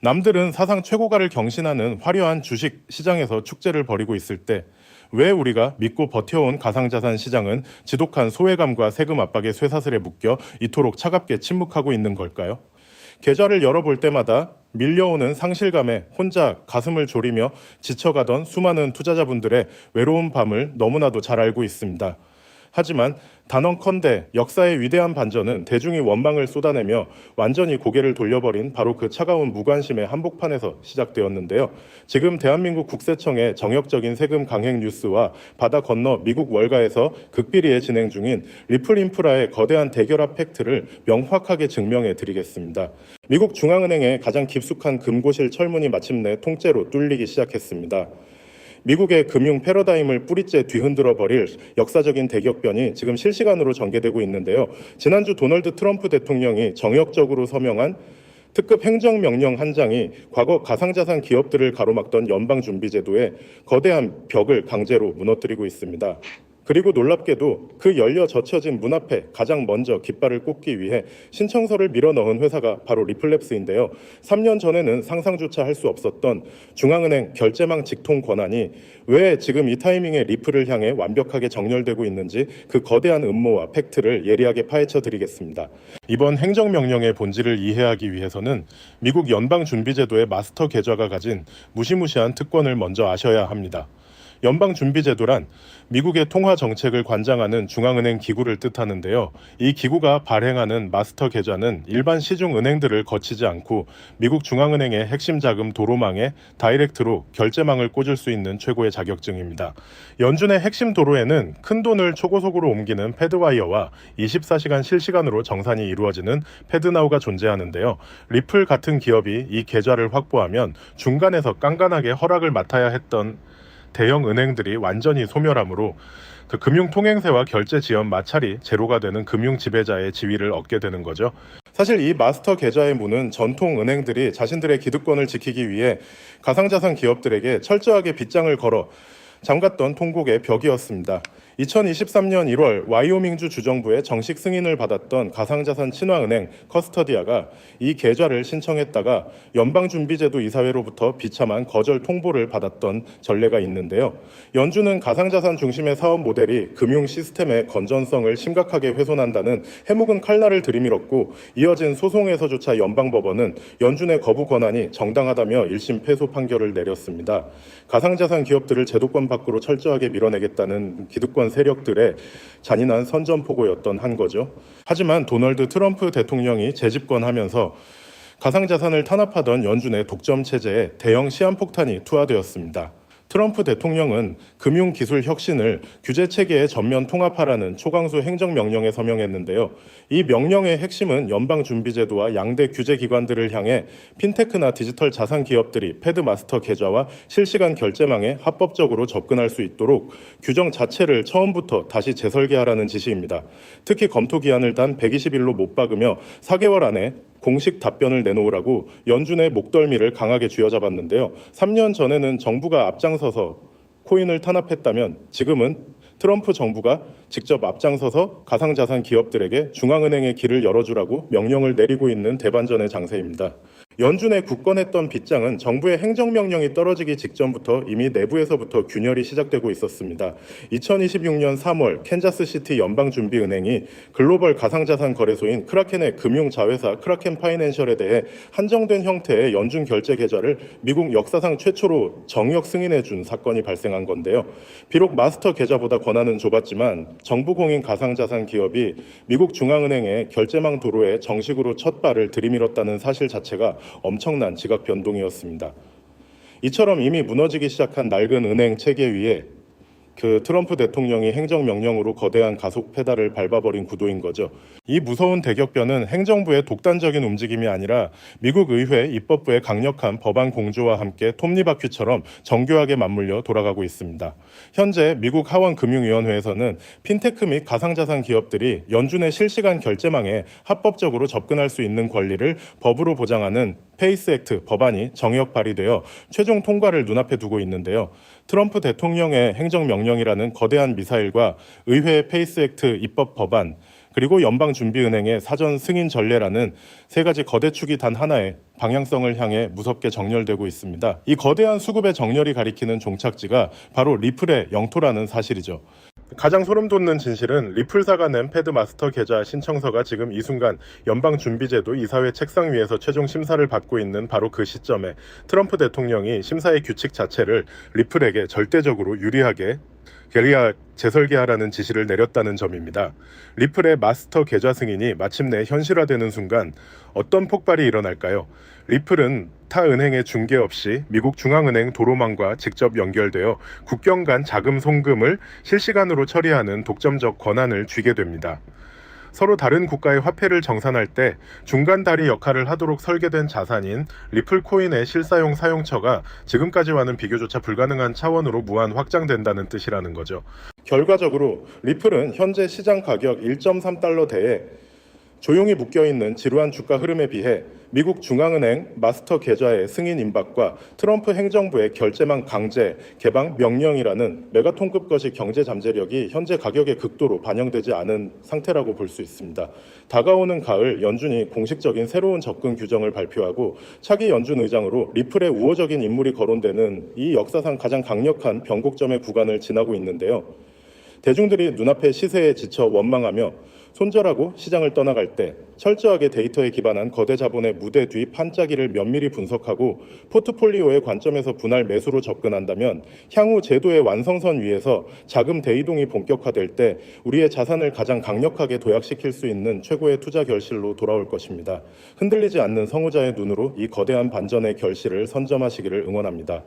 남들은 사상 최고가를 경신하는 화려한 주식 시장에서 축제를 벌이고 있을 때 왜 우리가 믿고 버텨온 가상자산 시장은 지독한 소외감과 세금 압박의 쇠사슬에 묶여 이토록 차갑게 침묵하고 있는 걸까요? 계좌를 열어볼 때마다 밀려오는 상실감에 혼자 가슴을 졸이며 지쳐가던 수많은 투자자분들의 외로운 밤을 너무나도 잘 알고 있습니다. 하지만 단언컨대 역사의 위대한 반전은 대중이 원망을 쏟아내며 완전히 고개를 돌려버린 바로 그 차가운 무관심의 한복판에서 시작되었는데요. 지금 대한민국 국세청의 정역적인 세금 강행 뉴스와 바다 건너 미국 월가에서 극비리에 진행 중인 리플 인프라의 거대한 대결합 팩트를 명확하게 증명해 드리겠습니다. 미국 중앙은행의 가장 깊숙한 금고실 철문이 마침내 통째로 뚫리기 시작했습니다. 미국의 금융 패러다임을 뿌리째 뒤흔들어 버릴 역사적인 대격변이 지금 실시간으로 전개되고 있는데요. 지난주 도널드 트럼프 대통령이 정역적으로 서명한 특급 행정명령 한 장이 과거 가상자산 기업들을 가로막던 연방준비제도의 거대한 벽을 강제로 무너뜨리고 있습니다. 그리고 놀랍게도 그 열려 젖혀진 문 앞에 가장 먼저 깃발을 꽂기 위해 신청서를 밀어넣은 회사가 바로 리플랩스인데요. 3년 전에는 상상조차 할 수 없었던 중앙은행 결제망 직통 권한이 왜 지금 이 타이밍에 리플을 향해 완벽하게 정렬되고 있는지 그 거대한 음모와 팩트를 예리하게 파헤쳐 드리겠습니다. 이번 행정명령의 본질을 이해하기 위해서는 미국 연방준비제도의 마스터 계좌가 가진 무시무시한 특권을 먼저 아셔야 합니다. 연방준비제도란 미국의 통화 정책을 관장하는 중앙은행 기구를 뜻하는데요. 이 기구가 발행하는 마스터 계좌는 일반 시중 은행들을 거치지 않고 미국 중앙은행의 핵심 자금 도로망에 다이렉트로 결제망을 꽂을 수 있는 최고의 자격증입니다. 연준의 핵심 도로에는 큰 돈을 초고속으로 옮기는 패드와이어와 24시간 실시간으로 정산이 이루어지는 패드나우가 존재하는데요. 리플 같은 기업이 이 계좌를 확보하면 중간에서 깐깐하게 허락을 맡아야 했던 대형 은행들이 완전히 소멸하므로 그 금융통행세와 결제 지연 마찰이 제로가 되는 금융 지배자의 지위를 얻게 되는 거죠. 사실 이 마스터 계좌의 문은 전통 은행들이 자신들의 기득권을 지키기 위해 가상자산 기업들에게 철저하게 빗장을 걸어 잠갔던 통곡의 벽이었습니다. 2023년 1월 와이오밍주 주정부의 정식 승인을 받았던 가상자산 친화은행 커스터디아가 이 계좌를 신청했다가 연방준비제도 이사회로부터 비참한 거절 통보를 받았던 전례가 있는데요. 연준은 가상자산 중심의 사업 모델이 금융 시스템의 건전성을 심각하게 훼손한다는 해묵은 칼날을 들이밀었고 이어진 소송에서조차 연방법원은 연준의 거부 권한이 정당하다며 1심 패소 판결을 내렸습니다. 가상자산 기업들을 제도권 밖으로 철저하게 밀어내겠다는 기득권 세력들의 잔인한 선전포고였던 한 거죠. 하지만 도널드 트럼프 대통령이 재집권하면서 가상자산을 탄압하던 연준의 독점 체제에 대형 시한폭탄이 투하되었습니다. 트럼프 대통령은 금융기술 혁신을 규제체계에 전면 통합하라는 초강수 행정명령에 서명했는데요. 이 명령의 핵심은 연방준비제도와 양대 규제기관들을 향해 핀테크나 디지털 자산 기업들이 패드마스터 계좌와 실시간 결제망에 합법적으로 접근할 수 있도록 규정 자체를 처음부터 다시 재설계하라는 지시입니다. 특히 검토 기한을 단 120일로 못 박으며 4개월 안에 공식 답변을 내놓으라고 연준의 목덜미를 강하게 쥐어잡았는데요. 3년 전에는 정부가 앞장서서 코인을 탄압했다면 지금은 트럼프 정부가 직접 앞장서서 가상자산 기업들에게 중앙은행의 길을 열어주라고 명령을 내리고 있는 대반전의 장세입니다. 연준의 굳건했던 빗장은 정부의 행정명령이 떨어지기 직전부터 이미 내부에서부터 균열이 시작되고 있었습니다. 2026년 3월 캔자스시티 연방준비은행이 글로벌 가상자산 거래소인 크라켄의 금융자회사 크라켄 파이낸셜에 대해 한정된 형태의 연준 결제 계좌를 미국 역사상 최초로 정역 승인해준 사건이 발생한 건데요. 비록 마스터 계좌보다 권한은 좁았지만 정부 공인 가상자산 기업이 미국 중앙은행의 결제망 도로에 정식으로 첫 발을 들이밀었다는 사실 자체가 엄청난 지각 변동이었습니다. 이처럼 이미 무너지기 시작한 낡은 은행 체계 위에 그 트럼프 대통령이 행정명령으로 거대한 가속 페달을 밟아버린 구도인 거죠. 이 무서운 대격변은 행정부의 독단적인 움직임이 아니라 미국 의회 입법부의 강력한 법안 공조와 함께 톱니바퀴처럼 정교하게 맞물려 돌아가고 있습니다. 현재 미국 하원금융위원회에서는 핀테크 및 가상자산 기업들이 연준의 실시간 결제망에 합법적으로 접근할 수 있는 권리를 법으로 보장하는 페이스 액트 법안이 정역 발의되어 최종 통과를 눈앞에 두고 있는데요. 트럼프 대통령의 행정명령이라는 거대한 미사일과 의회의 페이스 액트 입법 법안, 그리고 연방준비은행의 사전 승인 전례라는 세 가지 거대 축이 단 하나의 방향성을 향해 무섭게 정렬되고 있습니다. 이 거대한 수급의 정렬이 가리키는 종착지가 바로 리플의 영토라는 사실이죠. 가장 소름 돋는 진실은 리플사가 낸 패드 마스터 계좌 신청서가 지금 이 순간 연방준비제도 이사회 책상 위에서 최종 심사를 받고 있는 바로 그 시점에 트럼프 대통령이 심사의 규칙 자체를 리플에게 절대적으로 유리하게 게리아 재설계하라는 지시를 내렸다는 점입니다. 리플의 마스터 계좌 승인이 마침내 현실화되는 순간 어떤 폭발이 일어날까요? 리플은 타 은행의 중개 없이 미국 중앙은행 도로망과 직접 연결되어 국경 간 자금 송금을 실시간으로 처리하는 독점적 권한을 쥐게 됩니다. 서로 다른 국가의 화폐를 정산할 때 중간 다리 역할을 하도록 설계된 자산인 리플 코인의 실사용 사용처가 지금까지와는 비교조차 불가능한 차원으로 무한 확장된다는 뜻이라는 거죠. 결과적으로 리플은 현재 시장 가격 1.3달러대에 조용히 묶여있는 지루한 주가 흐름에 비해 미국 중앙은행 마스터 계좌의 승인 임박과 트럼프 행정부의 결제망 강제 개방 명령이라는 메가톤급 것이 경제 잠재력이 현재 가격에 극도로 반영되지 않은 상태라고 볼 수 있습니다. 다가오는 가을 연준이 공식적인 새로운 접근 규정을 발표하고 차기 연준 의장으로 리플의 우호적인 인물이 거론되는 이 역사상 가장 강력한 변곡점의 구간을 지나고 있는데요. 대중들이 눈앞의 시세에 지쳐 원망하며 손절하고 시장을 떠나갈 때 철저하게 데이터에 기반한 거대 자본의 무대 뒤 판짜기를 면밀히 분석하고 포트폴리오의 관점에서 분할 매수로 접근한다면 향후 제도의 완성선 위에서 자금 대이동이 본격화될 때 우리의 자산을 가장 강력하게 도약시킬 수 있는 최고의 투자 결실로 돌아올 것입니다. 흔들리지 않는 성우자의 눈으로 이 거대한 반전의 결실을 선점하시기를 응원합니다.